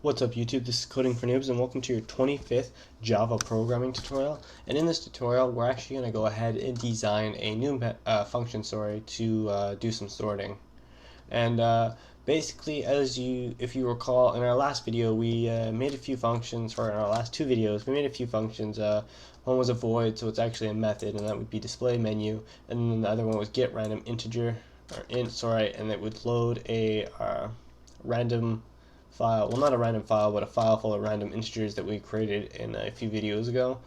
What's up YouTube, this is Coding for Noobs and welcome to your 25th Java programming tutorial. And in this tutorial we're actually going to go ahead and design a new function to do some sorting. And basically, if you recall, in our last video we made a few functions, or in our last two videos we made a few functions. One was a void, so it's actually a method, and that would be display menu, and then the other one was get random integer, or int, sorry, and it would load a random file, well, not a random file, but a file full of random integers that we created in a few videos ago.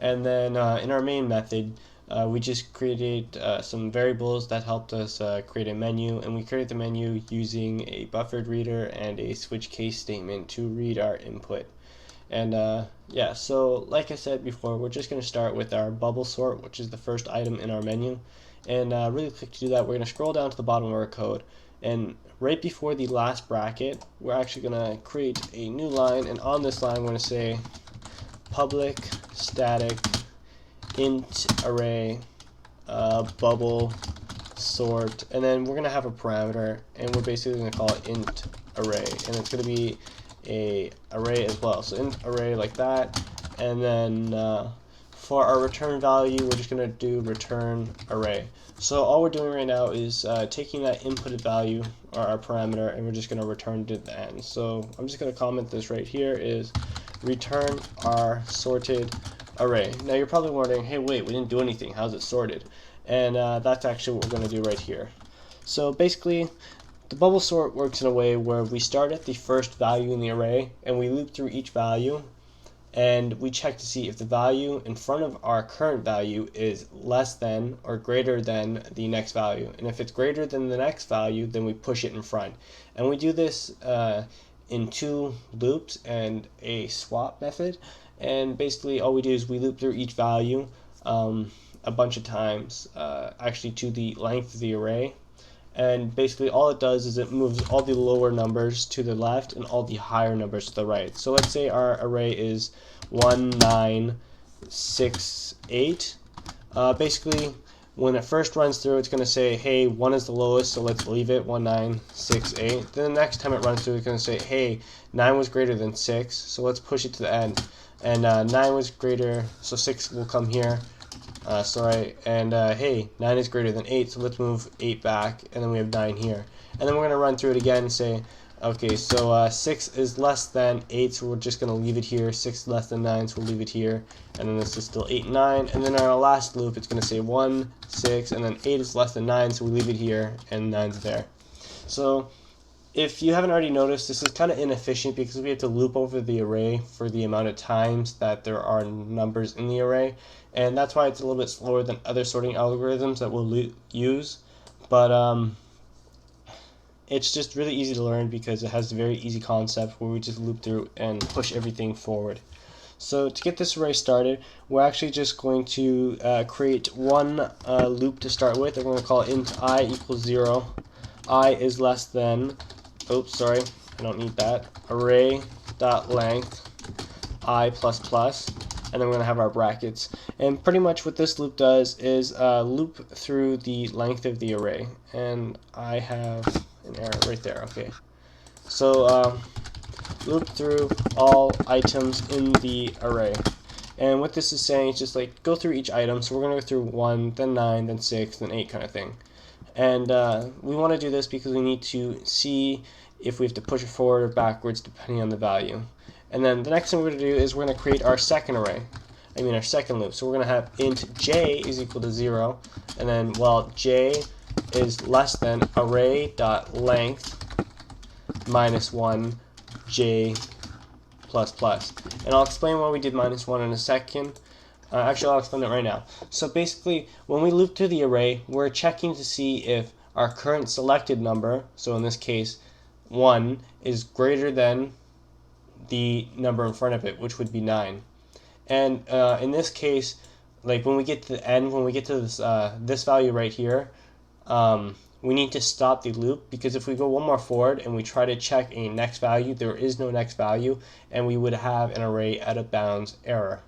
And then in our main method, we just created some variables that helped us create a menu, and we created the menu using a buffered reader and a switch case statement to read our input. And yeah, so like I said before, we're just going to start with our bubble sort, which is the first item in our menu. And really quick to do that, we're going to scroll down to the bottom of our code, and right before the last bracket we're actually going to create a new line, and on this line we're going to say public static int array bubble sort, and then we're going to have a parameter, and we're basically going to call it int array, and it's going to be a array as well, so int array like that. And then for our return value we're just going to do return array. So all we're doing right now is taking that inputted value, or our parameter, and we're just going to return it at the end. So I'm just going to comment this right here is return our sorted array. Now you're probably wondering, hey wait, we didn't do anything, how's it sorted? And that's actually what we're going to do right here. So basically the bubble sort works in a way where we start at the first value in the array and we loop through each value, and we check to see if the value in front of our current value is less than or greater than the next value. And if it's greater than the next value, then we push it in front. And we do this in two loops and a swap method. And basically all we do is we loop through each value a bunch of times, actually to the length of the array. And basically all it does is it moves all the lower numbers to the left and all the higher numbers to the right. So let's say our array is 1968. Basically when it first runs through, it's going to say, hey, 1 is the lowest, so let's leave it, 1968. Then the next time it runs through, it's going to say, hey, 9 was greater than 6, so let's push it to the end. And 9 was greater, so 6 will come here. And hey, 9 is greater than 8, so let's move 8 back, and then we have 9 here. And then we're going to run through it again and say, okay, so 6 is less than 8, so we're just going to leave it here. 6 is less than 9, so we'll leave it here. And then this is still 8 and 9. And then in our last loop, it's going to say 1, 6, and then 8 is less than 9, so we leave it here, and 9's there. So if you haven't already noticed, this is kind of inefficient because we have to loop over the array for the amount of times that there are numbers in the array, and that's why it's a little bit slower than other sorting algorithms that we'll use. But it's just really easy to learn because it has a very easy concept where we just loop through and push everything forward. So to get this array started, we're actually just going to create one loop to start with, and we're going to call it int I equals 0. I is less than, oops, sorry, I don't need that, array.length I plus plus, and then we're going to have our brackets. And pretty much what this loop does is loop through the length of the array. And I have an error right there, okay. So loop through all items in the array. And what this is saying is just like go through each item. So we're going to go through 1, then 9, then 6, then 8 kind of thing. And we want to do this because we need to see if we have to push it forward or backwards depending on the value. And then the next thing we're going to do is we're going to create our second array. Our second loop. So we're going to have int j is equal to 0, and then, well, j is less than array.length minus 1 j plus plus. And I'll explain why we did minus 1 in a second. Actually, I'll explain it right now. So basically, when we loop through the array, we're checking to see if our current selected number, so in this case 1, is greater than the number in front of it, which would be 9. And in this case, like when we get to the end, when we get to this value right here, we need to stop the loop, because if we go one more forward and we try to check a next value, there is no next value, and we would have an array out of bounds error.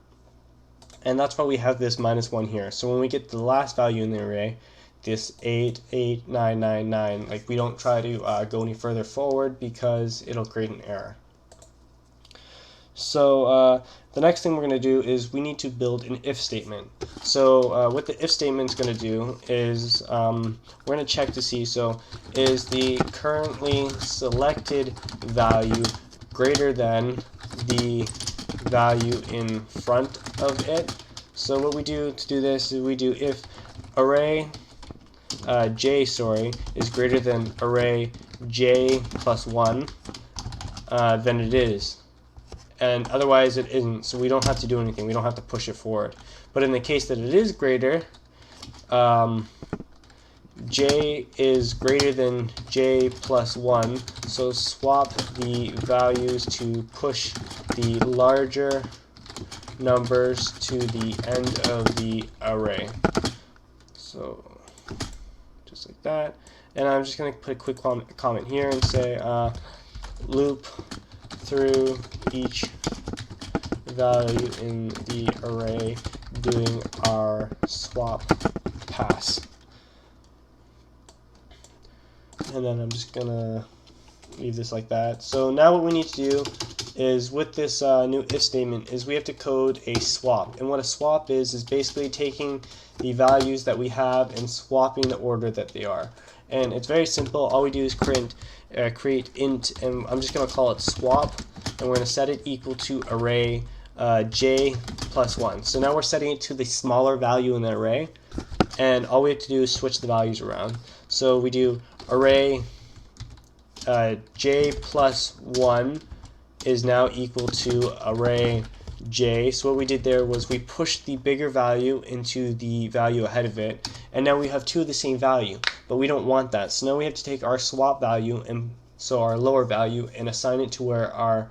And that's why we have this minus 1 here. So when we get to the last value in the array, this 8, 8, 9, 9, 9, like we don't try to go any further forward because it'll create an error. So the next thing we're going to do is we need to build an if statement. So what the if statement is going to do is we're going to check to see, so is the currently selected value greater than the value in front of it. So what we do to do this is we do if array j is greater than array j plus 1, then it is. And otherwise it isn't, so we don't have to do anything. We don't have to push it forward. But in the case that it is greater, j is greater than j plus 1, so swap the values to push the larger numbers to the end of the array. So just like that. And I'm just going to put a quick comment here and say loop through each value in the array doing our swap pass. And then I'm just gonna leave this like that. So now what we need to do is with this new if statement is we have to code a swap. And what a swap is basically taking the values that we have and swapping the order that they are. And it's very simple. All we do is create int, and I'm just going to call it swap, and we're going to set it equal to array j plus 1. So now we're setting it to the smaller value in the array, and all we have to do is switch the values around. So we do array j plus 1 is now equal to array j. So what we did there was we pushed the bigger value into the value ahead of it, and now we have two of the same value, but we don't want that. So now we have to take our swap value, and so our lower value, and assign it to where our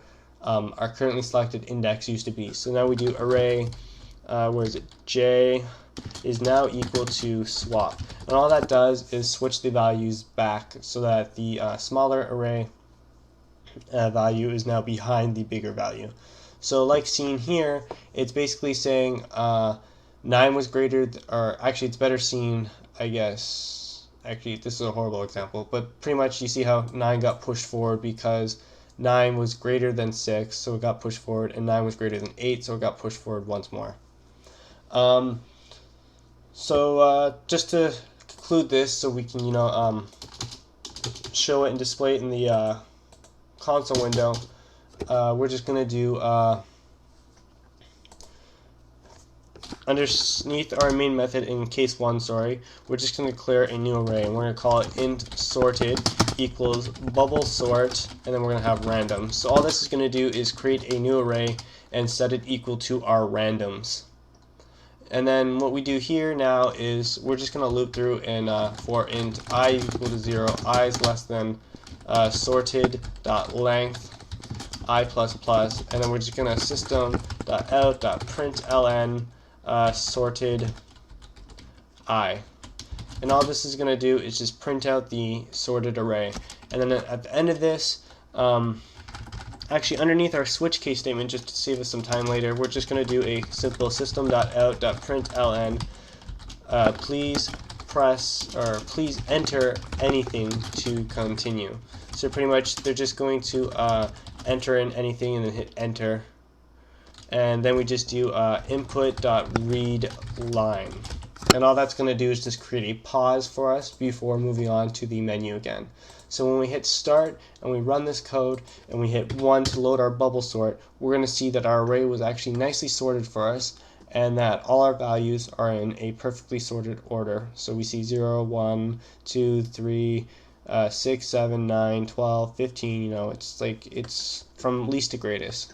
currently selected index used to be. So now we do array where is it, j is now equal to swap, and all that does is switch the values back so that the smaller array value is now behind the bigger value. So like seen here, it's basically saying 9 was greater, or actually it's better seen, I guess. Actually, this is a horrible example, but pretty much you see how 9 got pushed forward because 9 was greater than 6, so it got pushed forward, and 9 was greater than 8, so it got pushed forward once more. Just to conclude this, so we can show it and display it in the console window, we're just going to do underneath our main method in case 1, we're just going to declare a new array, and we're going to call it int sorted equals bubble sort, and then we're going to have random. So all this is going to do is create a new array and set it equal to our randoms. And then what we do here now is we're just going to loop through and for int I equal to 0, I is less than sorted dot length I plus plus, and then we're just going to system.out.println sorted I. And all this is going to do is just print out the sorted array. And then at the end of this, actually underneath our switch case statement, just to save us some time later, we're just going to do a simple system.out.println please enter anything to continue. So pretty much they're just going to enter in anything and then hit enter, and then we just do input.read line, and all that's going to do is just create a pause for us before moving on to the menu again. So when we hit start and we run this code and we hit 1 to load our bubble sort, we're going to see that our array was actually nicely sorted for us, and that all our values are in a perfectly sorted order. So we see 0, 1, 2, 3, 6, 7, 9, 12, 15, it's from least to greatest.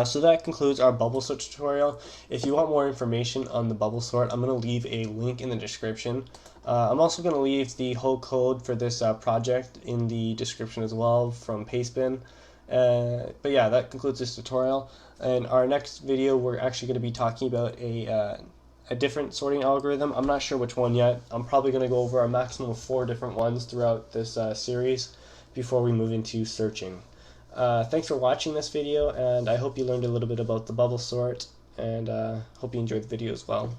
So that concludes our bubble sort tutorial. If you want more information on the bubble sort, I'm going to leave a link in the description. I'm also going to leave the whole code for this project in the description as well from Pastebin. But yeah, that concludes this tutorial. In our next video, we're actually going to be talking about a different sorting algorithm. I'm not sure which one yet. I'm probably going to go over a maximum of 4 different ones throughout this series before we move into searching. Thanks for watching this video, and I hope you learned a little bit about the bubble sort, and hope you enjoyed the video as well.